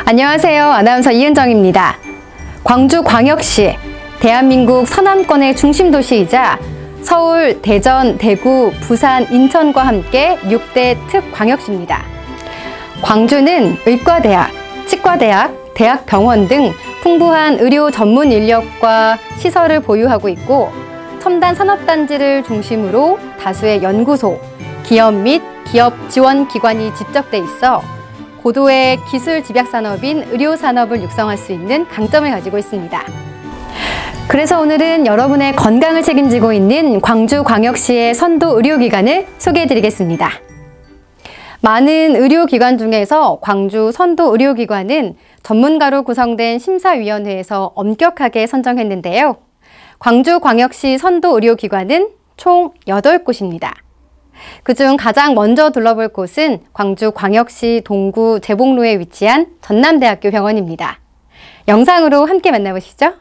안녕하세요. 아나운서 이은정입니다. 광주광역시, 대한민국 서남권의 중심도시이자 서울, 대전, 대구, 부산, 인천과 함께 6대 특광역시입니다. 광주는 의과대학, 치과대학, 대학병원 등 풍부한 의료 전문 인력과 시설을 보유하고 있고 첨단 산업단지를 중심으로 다수의 연구소, 기업 및 기업 지원 기관이 집적돼 있어 고도의 기술 집약산업인 의료산업을 육성할 수 있는 강점을 가지고 있습니다. 그래서 오늘은 여러분의 건강을 책임지고 있는 광주광역시의 선도 의료기관을 소개해드리겠습니다. 많은 의료기관 중에서 광주 선도 의료기관은 전문가로 구성된 심사위원회에서 엄격하게 선정했는데요. 광주광역시 선도 의료기관은 총 8곳입니다. 그중 가장 먼저 둘러볼 곳은 광주광역시 동구 재봉로에 위치한 전남대학교 병원입니다. 영상으로 함께 만나보시죠.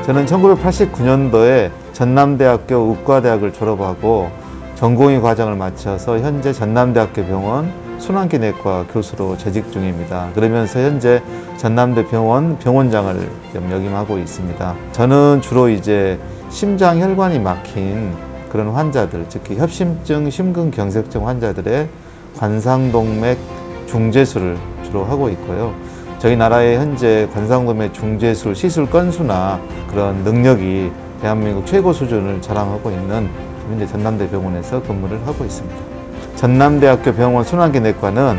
저는 1989년도에 전남대학교 의과대학을 졸업하고 전공의 과정을 마쳐서 현재 전남대학교 병원 순환기내과 교수로 재직 중입니다. 그러면서 현재 전남대 병원 병원장을 역임하고 있습니다. 저는 주로 이제 심장혈관이 막힌 그런 환자들, 특히 협심증, 심근경색증 환자들의 관상동맥 중재술을 주로 하고 있고요. 저희 나라의 현재 관상동맥 중재술 시술 건수나 그런 능력이 대한민국 최고 수준을 자랑하고 있는 현재 전남대 병원에서 근무를 하고 있습니다. 전남대학교 병원 순환기내과는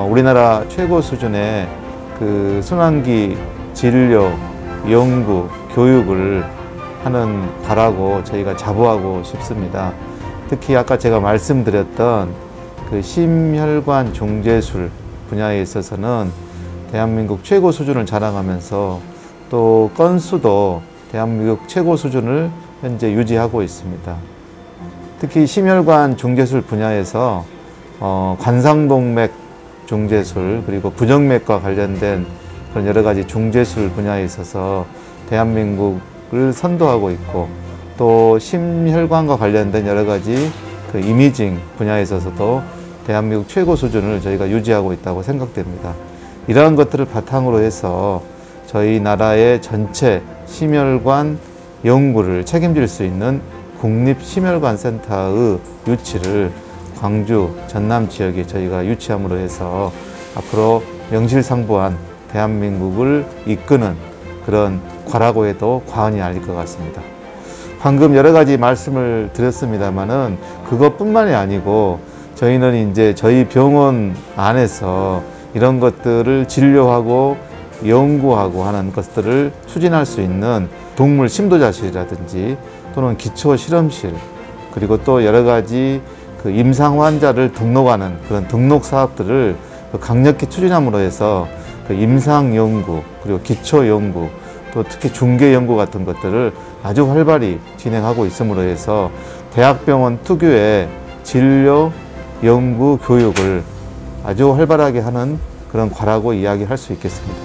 우리나라 최고 수준의 그 순환기 진료, 연구, 교육을 하는 과라고 저희가 자부하고 싶습니다. 특히 아까 제가 말씀드렸던 그 심혈관 중재술 분야에 있어서는 대한민국 최고 수준을 자랑하면서 또 건수도 대한민국 최고 수준을 현재 유지하고 있습니다. 특히 심혈관 중재술 분야에서 관상동맥 중재술 그리고 부정맥과 관련된 그런 여러 가지 중재술 분야에 있어서 대한민국을 선도하고 있고 또 심혈관과 관련된 여러 가지 그 이미징 분야에 있어서도 대한민국 최고 수준을 저희가 유지하고 있다고 생각됩니다. 이러한 것들을 바탕으로 해서 저희 나라의 전체 심혈관 연구를 책임질 수 있는 국립심혈관센터의 유치를 광주, 전남 지역에 저희가 유치함으로 해서 앞으로 명실상부한 대한민국을 이끄는 그런 과라고 해도 과언이 아닐 것 같습니다. 방금 여러 가지 말씀을 드렸습니다만은 그것뿐만이 아니고 저희는 이제 저희 병원 안에서 이런 것들을 진료하고 연구하고 하는 것들을 추진할 수 있는 동물 심도자실이라든지 또는 기초 실험실 그리고 또 여러 가지 그 임상 환자를 등록하는 그런 등록 사업들을 강력히 추진함으로 해서 그 임상 연구 그리고 기초 연구 또 특히 중개 연구 같은 것들을 아주 활발히 진행하고 있음으로 해서 대학병원 특유의 진료, 연구, 교육을 아주 활발하게 하는 그런 과라고 이야기할 수 있겠습니다.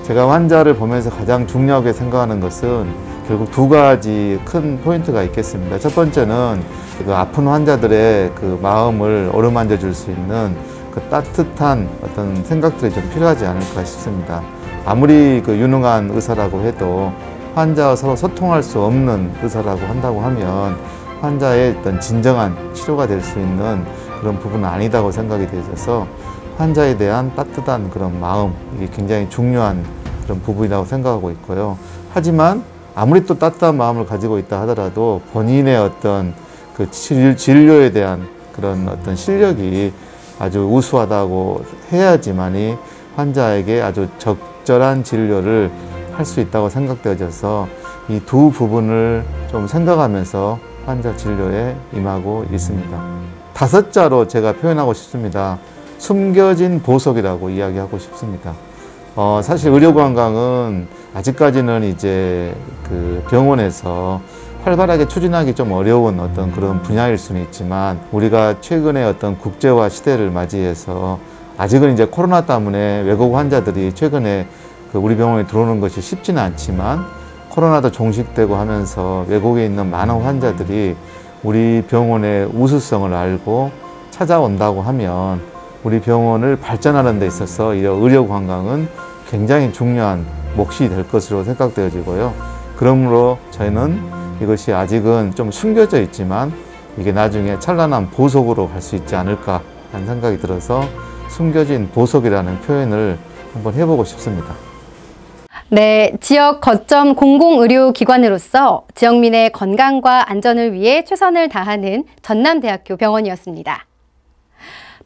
제가 환자를 보면서 가장 중요하게 생각하는 것은 결국 두 가지 큰 포인트가 있겠습니다. 첫 번째는 그 아픈 환자들의 그 마음을 어루만져 줄 수 있는 그 따뜻한 어떤 생각들이 좀 필요하지 않을까 싶습니다. 아무리 그 유능한 의사라고 해도 환자와 서로 소통할 수 없는 의사라고 한다고 하면 환자의 어떤 진정한 치료가 될 수 있는 그런 부분은 아니다고 생각이 되어서 환자에 대한 따뜻한 그런 마음, 이게 굉장히 중요한 그런 부분이라고 생각하고 있고요. 하지만 아무리 또 따뜻한 마음을 가지고 있다 하더라도 본인의 어떤 그 진료에 대한 그런 어떤 실력이 아주 우수하다고 해야지만이 환자에게 아주 적절한 진료를 할 수 있다고 생각되어져서 이 두 부분을 좀 생각하면서 환자 진료에 임하고 있습니다. 5자로 제가 표현하고 싶습니다. 숨겨진 보석이라고 이야기하고 싶습니다. 사실 의료관광은 아직까지는 이제 그 병원에서 활발하게 추진하기 좀 어려운 어떤 그런 분야일 수는 있지만, 우리가 최근에 어떤 국제화 시대를 맞이해서 아직은 이제 코로나 때문에 외국 환자들이 최근에 그 우리 병원에 들어오는 것이 쉽지는 않지만, 코로나도 종식되고 하면서 외국에 있는 많은 환자들이 우리 병원의 우수성을 알고 찾아온다고 하면 우리 병원을 발전하는 데 있어서 의료 관광은 굉장히 중요한 몫이 될 것으로 생각되어지고요. 그러므로 저희는 이것이 아직은 좀 숨겨져 있지만 이게 나중에 찬란한 보석으로 갈 수 있지 않을까 하는 생각이 들어서 숨겨진 보석이라는 표현을 한번 해보고 싶습니다. 네, 지역 거점 공공의료기관으로서 지역민의 건강과 안전을 위해 최선을 다하는 전남대학교 병원이었습니다.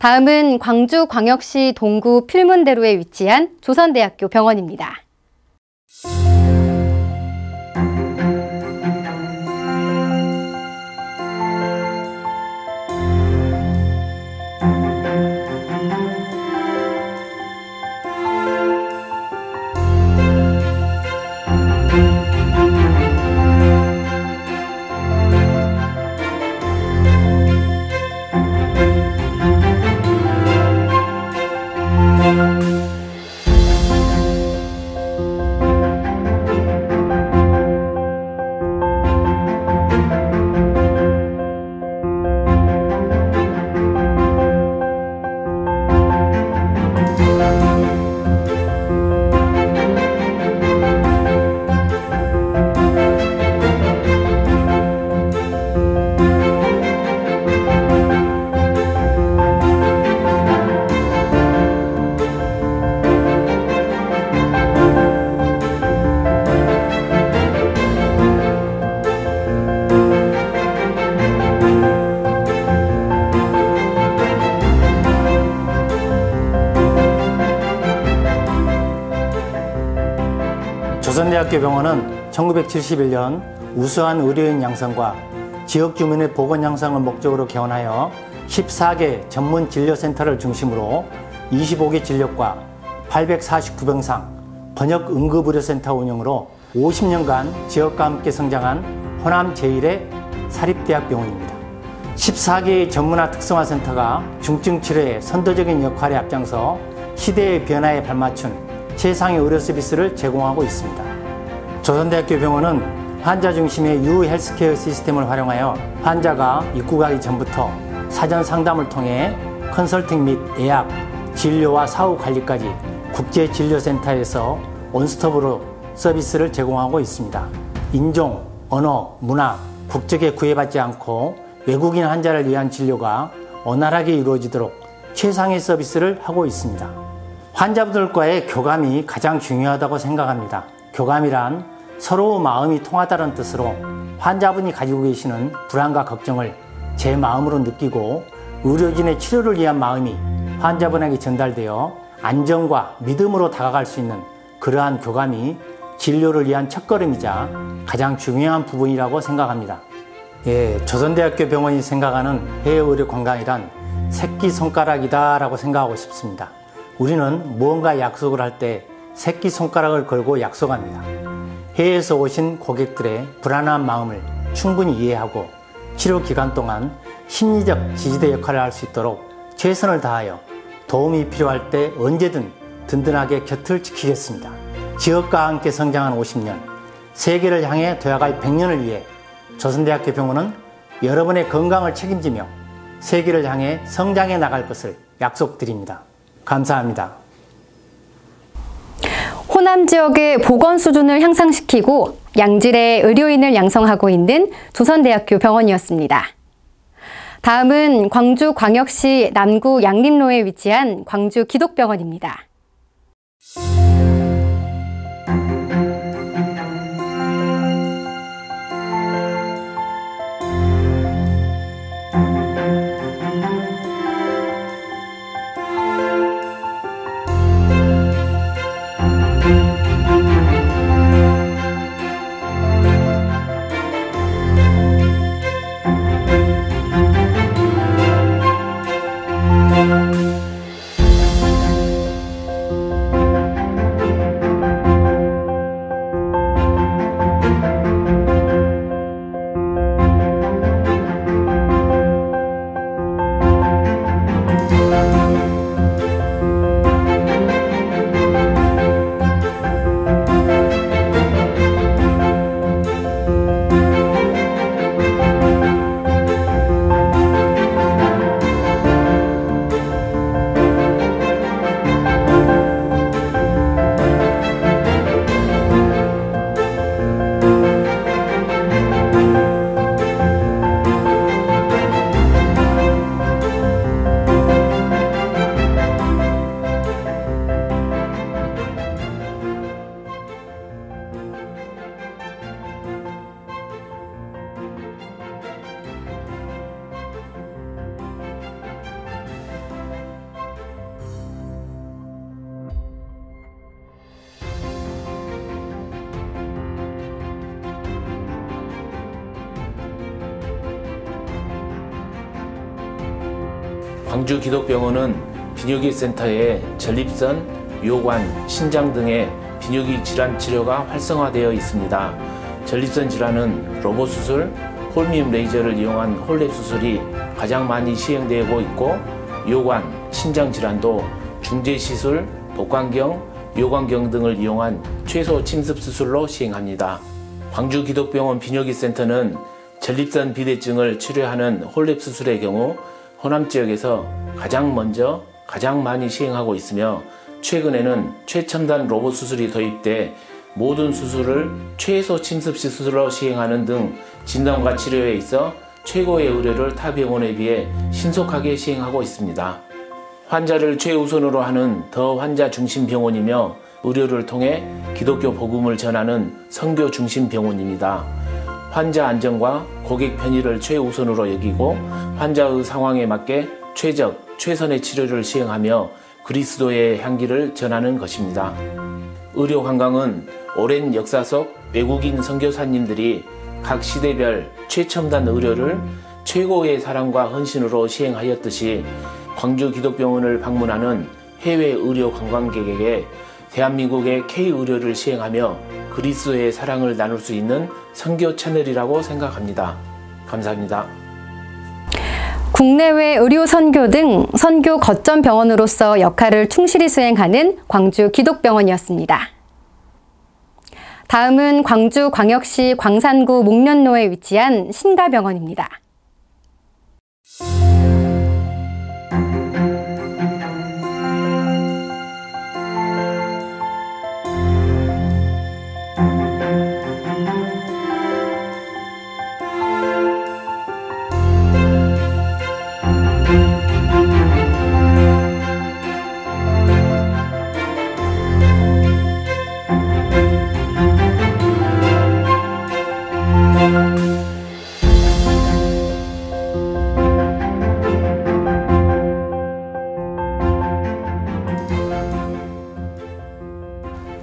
다음은 광주광역시 동구 필문대로에 위치한 조선대학교 병원입니다. 조선대학교 병원은 1971년 우수한 의료인 양성과 지역 주민의 보건 향상을 목적으로 개원하여 14개 전문 진료센터를 중심으로 25개 진료과 849병상 번역 응급의료센터 운영으로 50년간 지역과 함께 성장한 호남 제1의 사립대학병원입니다. 14개의 전문화 특성화 센터가 중증 치료에 선도적인 역할에 앞장서 시대의 변화에 발맞춘 최상의 의료 서비스를 제공하고 있습니다. 조선대학교 병원은 환자 중심의 U 헬스케어 시스템을 활용하여 환자가 입국하기 전부터 사전 상담을 통해 컨설팅 및 예약, 진료와 사후 관리까지 국제진료센터에서 원스톱으로 서비스를 제공하고 있습니다. 인종, 언어, 문화, 국적에 구애받지 않고 외국인 환자를 위한 진료가 원활하게 이루어지도록 최상의 서비스를 하고 있습니다. 환자분들과의 교감이 가장 중요하다고 생각합니다. 교감이란 서로 마음이 통하다는 뜻으로 환자분이 가지고 계시는 불안과 걱정을 제 마음으로 느끼고 의료진의 치료를 위한 마음이 환자분에게 전달되어 안정과 믿음으로 다가갈 수 있는 그러한 교감이 진료를 위한 첫걸음이자 가장 중요한 부분이라고 생각합니다. 조선대학교 병원이 생각하는 해외의료 관광이란 새끼손가락이다 라고 생각하고 싶습니다. 우리는 무언가 약속을 할 때 새끼손가락을 걸고 약속합니다. 해외에서 오신 고객들의 불안한 마음을 충분히 이해하고 치료 기간 동안 심리적 지지대 역할을 할 수 있도록 최선을 다하여 도움이 필요할 때 언제든 든든하게 곁을 지키겠습니다. 지역과 함께 성장한 50년, 세계를 향해 도약할 100년을 위해 조선대학교 병원은 여러분의 건강을 책임지며 세계를 향해 성장해 나갈 것을 약속드립니다. 감사합니다. 호남 지역의 보건 수준을 향상시키고 양질의 의료인을 양성하고 있는 조선대학교 병원이었습니다. 다음은 광주광역시 남구 양림로에 위치한 광주기독병원입니다. 광주기독병원은 비뇨기 센터에 전립선, 요관, 신장 등의 비뇨기 질환 치료가 활성화되어 있습니다. 전립선 질환은 로봇 수술, 홀미움 레이저를 이용한 홀랩 수술이 가장 많이 시행되고 있고, 요관, 신장 질환도 중재 시술, 복강경, 요관경 등을 이용한 최소 침습 수술로 시행합니다. 광주기독병원 비뇨기 센터는 전립선 비대증을 치료하는 홀랩 수술의 경우 호남 지역에서 가장 먼저 가장 많이 시행하고 있으며, 최근에는 최첨단 로봇 수술이 도입돼 모든 수술을 최소 침습 시술로 시행하는 등 진단과 치료에 있어 최고의 의료를 타 병원에 비해 신속하게 시행하고 있습니다. 환자를 최우선으로 하는 더 환자 중심 병원이며, 의료를 통해 기독교 복음을 전하는 선교 중심 병원입니다. 환자 안전과 고객 편의를 최우선으로 여기고 환자의 상황에 맞게 최선의 치료를 시행하며 그리스도의 향기를 전하는 것입니다. 의료 관광은 오랜 역사 속 외국인 선교사님들이 각 시대별 최첨단 의료를 최고의 사랑과 헌신으로 시행하였듯이, 광주기독병원을 방문하는 해외 의료 관광객에게 대한민국의 K의료를 시행하며 그리스도의 사랑을 나눌 수 있는 선교 채널이라고 생각합니다. 감사합니다. 국내외 의료 선교 등 선교 거점 병원으로서 역할을 충실히 수행하는 광주기독병원이었습니다. 다음은 광주광역시 광산구 목련로에 위치한 신가병원입니다.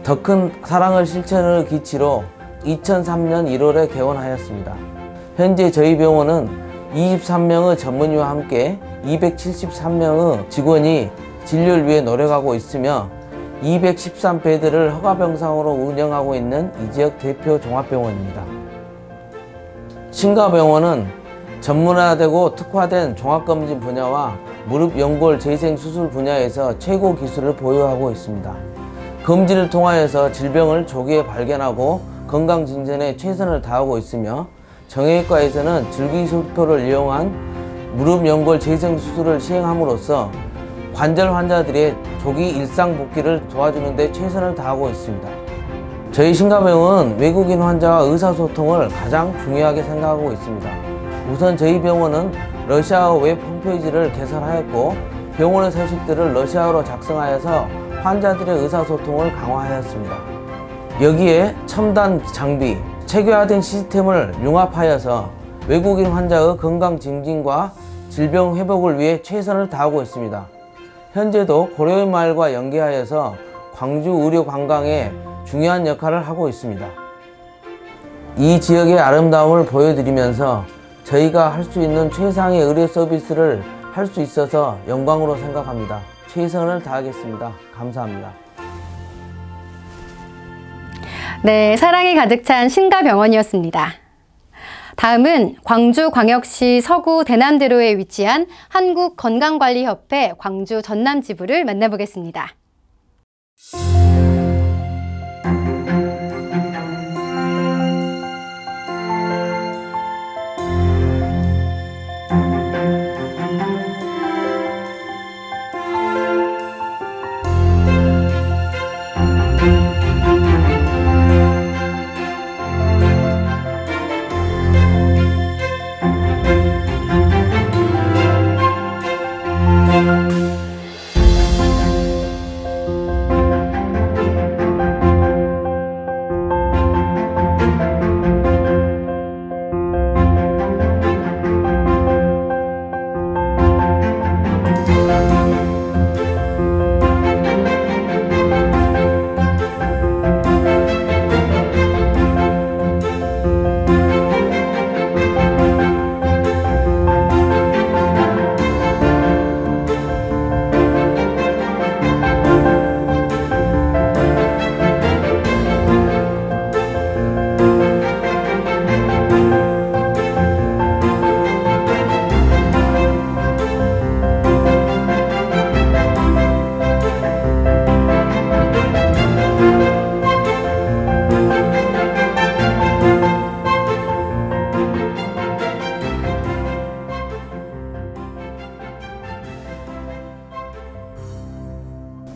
더 큰 사랑을 실천을 기치로 2003년 1월에 개원하였습니다. 현재 저희 병원은 23명의 전문의와 함께 273명의 직원이 진료를 위해 노력하고 있으며 213베드를 허가병상으로 운영하고 있는 이 지역 대표 종합병원입니다. 신가병원은 전문화되고 특화된 종합검진 분야와 무릎 연골 재생 수술 분야에서 최고 기술을 보유하고 있습니다. 검진을 통하여서 질병을 조기에 발견하고 건강 진전에 최선을 다하고 있으며, 정형외과에서는 줄기세포를 이용한 무릎 연골 재생 수술을 시행함으로써 관절 환자들의 조기 일상 복귀를 도와주는 데 최선을 다하고 있습니다. 저희 신가병원은 외국인 환자와 의사소통을 가장 중요하게 생각하고 있습니다. 우선 저희 병원은 러시아어 웹 홈페이지를 개설하였고 병원의 서식들을 러시아어로 작성하여서 환자들의 의사소통을 강화하였습니다. 여기에 첨단 장비, 체계화된 시스템을 융합하여서 외국인 환자의 건강 증진과 질병 회복을 위해 최선을 다하고 있습니다. 현재도 고려인 마을과 연계하여서 광주 의료 관광에 중요한 역할을 하고 있습니다. 이 지역의 아름다움을 보여드리면서 저희가 할 수 있는 최상의 의료 서비스를 할 수 있어서 영광으로 생각합니다. 최선을 다하겠습니다. 감사합니다. 네, 사랑이 가득 찬 신가병원이었습니다. 다음은 광주광역시 서구 대남대로에 위치한 한국건강관리협회 광주 전남지부를 만나보겠습니다.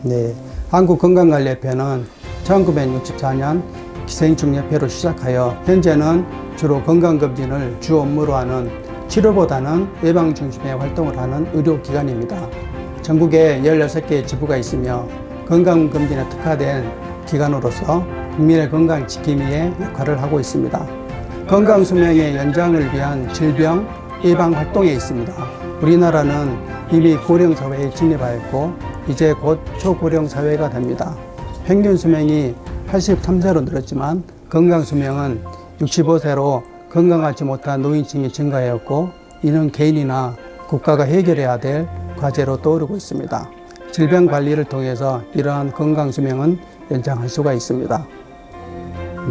네, 한국건강관리협회는 1964년 기생충협회로 시작하여 현재는 주로 건강검진을 주 업무로 하는 치료보다는 예방 중심의 활동을 하는 의료기관입니다. 전국에 16개의 지부가 있으며 건강검진에 특화된 기관으로서 국민의 건강 지킴이 위해 역할을 하고 있습니다. 건강수명의 연장을 위한 질병 예방 활동에 있습니다. 우리나라는 이미 고령사회에 진입하였고 이제 곧 초고령사회가 됩니다. 평균 수명이 83세로 늘었지만 건강수명은 65세로 건강하지 못한 노인층이 증가하였고 이는 개인이나 국가가 해결해야 될 과제로 떠오르고 있습니다. 질병관리를 통해서 이러한 건강수명은 연장할 수가 있습니다.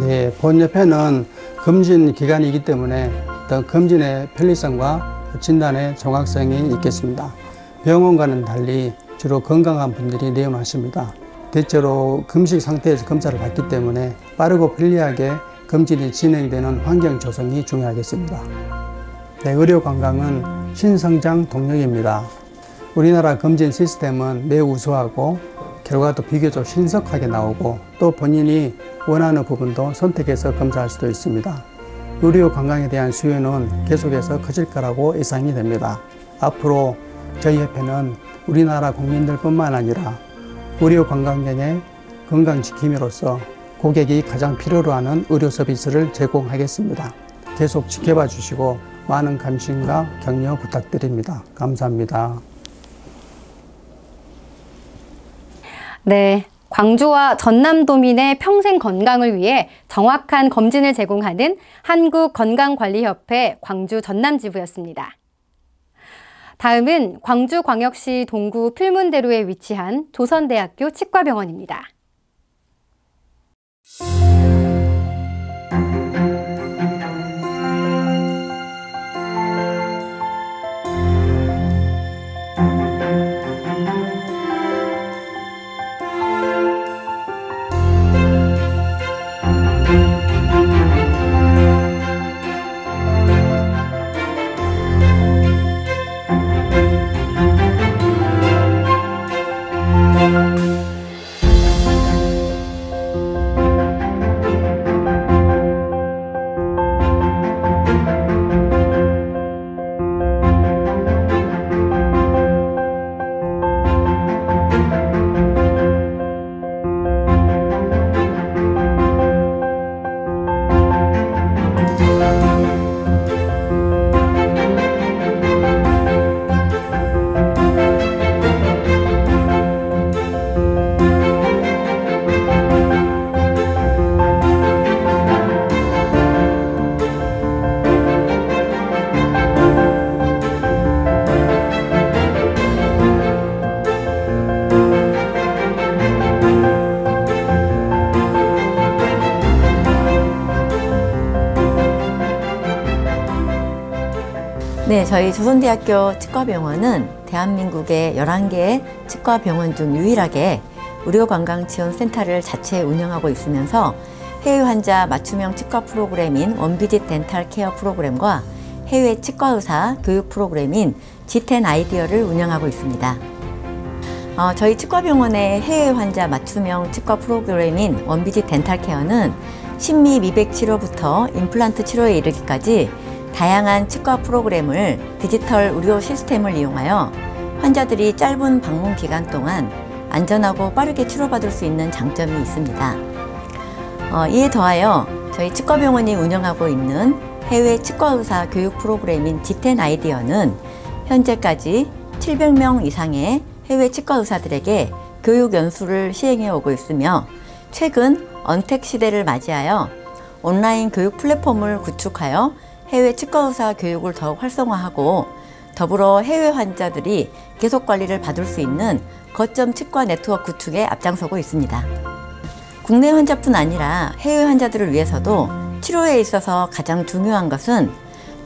네, 본협회는 검진기관이기 때문에 어떤 검진의 편리성과 진단의 정확성이 있겠습니다. 병원과는 달리 주로 건강한 분들이 내원하십니다. 대체로 금식 상태에서 검사를 받기 때문에 빠르고 편리하게 검진이 진행되는 환경 조성이 중요하겠습니다. 네, 의료관광은 신성장 동력입니다. 우리나라 검진 시스템은 매우 우수하고 결과도 비교적 신속하게 나오고 또 본인이 원하는 부분도 선택해서 검사할 수도 있습니다. 의료관광에 대한 수요는 계속해서 커질 거라고 예상이 됩니다. 앞으로 저희 협회는 우리나라 국민들뿐만 아니라 의료관광객의 건강지킴이로서 고객이 가장 필요로 하는 의료 서비스를 제공하겠습니다. 계속 지켜봐 주시고 많은 관심과 격려 부탁드립니다. 감사합니다. 네, 광주와 전남도민의 평생 건강을 위해 정확한 검진을 제공하는 한국건강관리협회 광주 전남지부였습니다. 다음은 광주광역시 동구 필문대로에 위치한 조선대학교 치과병원입니다. 네, 저희 조선대학교 치과병원은 대한민국의 11개의 치과병원 중 유일하게 의료관광지원센터를 자체 운영하고 있으면서 해외 환자 맞춤형 치과 프로그램인 원비짓 덴탈 케어 프로그램과 해외 치과의사 교육 프로그램인 G10 아이디어를 운영하고 있습니다. 저희 치과병원의 해외 환자 맞춤형 치과 프로그램인 원비짓 덴탈 케어는 심미 미백 치료부터 임플란트 치료에 이르기까지 다양한 치과 프로그램을 디지털 의료 시스템을 이용하여 환자들이 짧은 방문 기간 동안 안전하고 빠르게 치료받을 수 있는 장점이 있습니다. 이에 더하여 저희 치과병원이 운영하고 있는 해외 치과의사 교육 프로그램인 G10 아이디어는 현재까지 700명 이상의 해외 치과의사들에게 교육 연수를 시행해 오고 있으며 최근 언택 시대를 맞이하여 온라인 교육 플랫폼을 구축하여 해외 치과의사 교육을 더욱 활성화하고 더불어 해외 환자들이 계속 관리를 받을 수 있는 거점 치과 네트워크 구축에 앞장서고 있습니다. 국내 환자뿐 아니라 해외 환자들을 위해서도 치료에 있어서 가장 중요한 것은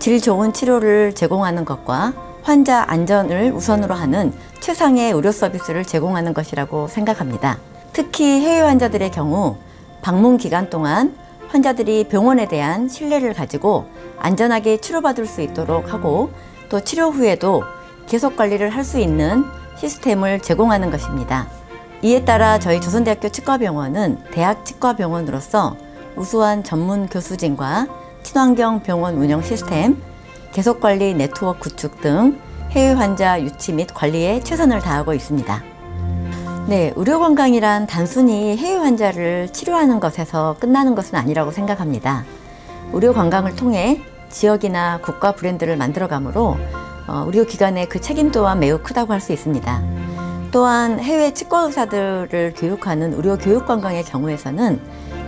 질 좋은 치료를 제공하는 것과 환자 안전을 우선으로 하는 최상의 의료 서비스를 제공하는 것이라고 생각합니다. 특히 해외 환자들의 경우 방문 기간 동안 환자들이 병원에 대한 신뢰를 가지고 안전하게 치료받을 수 있도록 하고 또 치료 후에도 계속 관리를 할 수 있는 시스템을 제공하는 것입니다. 이에 따라 저희 조선대학교 치과병원은 대학 치과병원으로서 우수한 전문 교수진과 친환경 병원 운영 시스템, 계속관리 네트워크 구축 등 해외 환자 유치 및 관리에 최선을 다하고 있습니다. 네, 의료관광이란 단순히 해외 환자를 치료하는 것에서 끝나는 것은 아니라고 생각합니다. 의료관광을 통해 지역이나 국가 브랜드를 만들어가므로 의료기관의 그 책임 또한 매우 크다고 할 수 있습니다. 또한 해외 치과의사들을 교육하는 의료교육관광의 경우에서는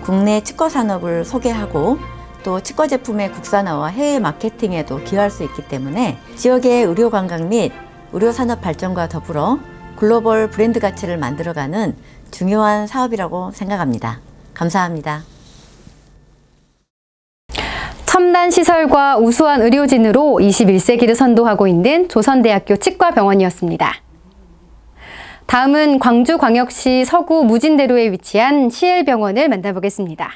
국내 치과 산업을 소개하고 또 치과 제품의 국산화와 해외 마케팅에도 기여할 수 있기 때문에 지역의 의료관광 및 의료산업 발전과 더불어 글로벌 브랜드 가치를 만들어가는 중요한 사업이라고 생각합니다. 감사합니다. 첨단 시설과 우수한 의료진으로 21세기를 선도하고 있는 조선대학교 치과병원이었습니다. 다음은 광주광역시 서구 무진대로에 위치한 CL병원을 만나보겠습니다.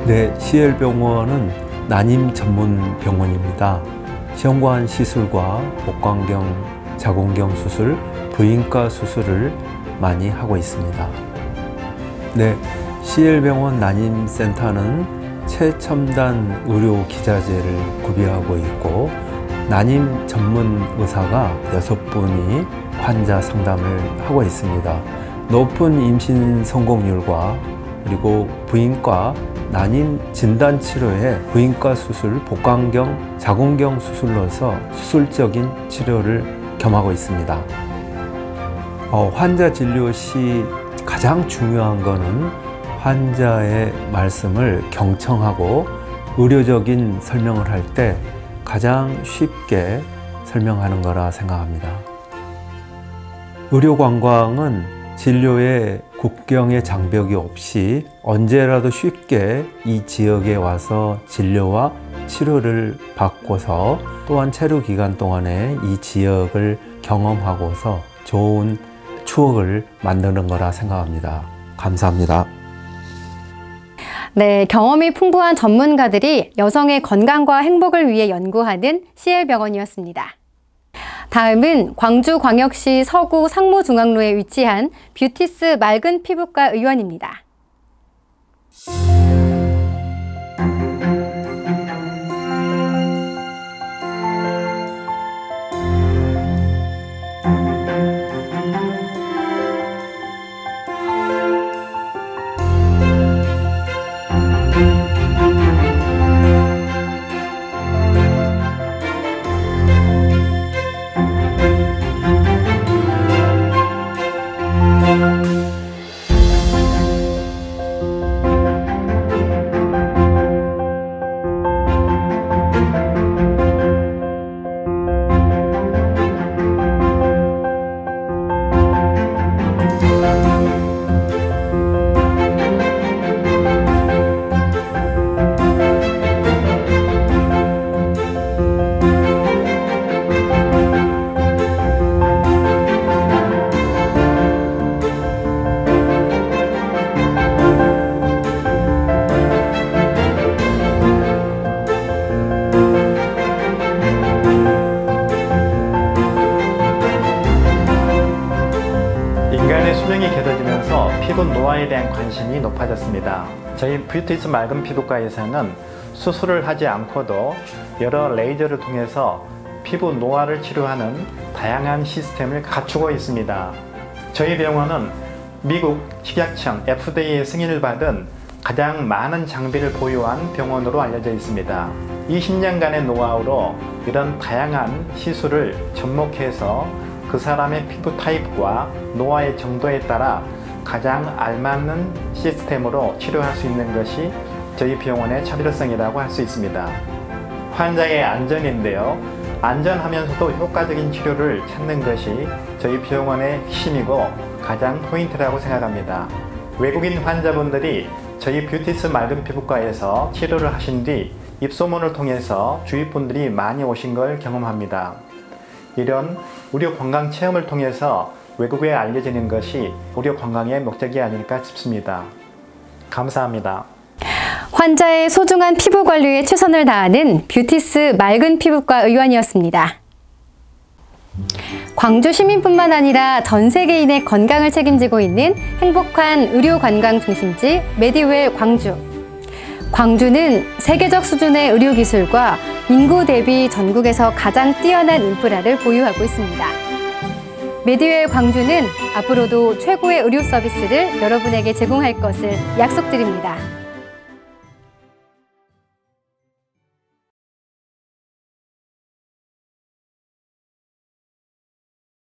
네, CL병원은 난임 전문 병원입니다. 현관 시술과 복강경, 자궁경 수술, 부인과 수술을 많이 하고 있습니다. 네, CL병원 난임센터는 최첨단 의료 기자재를 구비하고 있고 난임 전문 의사가 6분이 환자 상담을 하고 있습니다. 높은 임신 성공률과 그리고 부인과 난임 진단 치료에 부인과 수술, 복강경, 자궁경 수술로서 수술적인 치료를 겸하고 있습니다. 환자 진료 시 가장 중요한 것은 환자의 말씀을 경청하고 의료적인 설명을 할 때 가장 쉽게 설명하는 거라 생각합니다. 의료관광은 진료의 국경의 장벽이 없이 언제라도 쉽게 이 지역에 와서 진료와 치료를 받고서 또한 체류 기간 동안에 이 지역을 경험하고서 좋은 추억을 만드는 거라 생각합니다. 감사합니다. 네, 경험이 풍부한 전문가들이 여성의 건강과 행복을 위해 연구하는 CL병원이었습니다. 다음은 광주광역시 서구 상무중앙로에 위치한 뷰티스 맑은 피부과 의원입니다. 수명이 길어지면서 피부 노화에 대한 관심이 높아졌습니다. 저희 뷰티스 맑은 피부과에서는 수술을 하지 않고도 여러 레이저를 통해서 피부 노화를 치료하는 다양한 시스템을 갖추고 있습니다. 저희 병원은 미국 식약청 FDA의 승인을 받은 가장 많은 장비를 보유한 병원으로 알려져 있습니다. 20년간의 노하우로 이런 다양한 시술을 접목해서 그 사람의 피부 타입과 노화의 정도에 따라 가장 알맞는 시스템으로 치료할 수 있는 것이 저희 병원의 차별성이라고 할 수 있습니다. 환자의 안전인데요. 안전하면서도 효과적인 치료를 찾는 것이 저희 병원의 핵심이고 가장 포인트라고 생각합니다. 외국인 환자분들이 저희 뷰티스 맑은 피부과에서 치료를 하신 뒤 입소문을 통해서 주위 분들이 많이 오신 걸 경험합니다. 이런 의료 관광 체험을 통해서 외국에 알려지는 것이 의료 관광의 목적이 아닐까 싶습니다. 감사합니다. 환자의 소중한 피부 관리에 최선을 다하는 뷰티스 맑은 피부과 의원이었습니다. 광주 시민뿐만 아니라 전 세계인의 건강을 책임지고 있는 행복한 의료 관광 중심지 메디웰 광주. 광주는 세계적 수준의 의료 기술과 인구 대비 전국에서 가장 뛰어난 인프라를 보유하고 있습니다. 메디웰 광주는 앞으로도 최고의 의료 서비스를 여러분에게 제공할 것을 약속드립니다.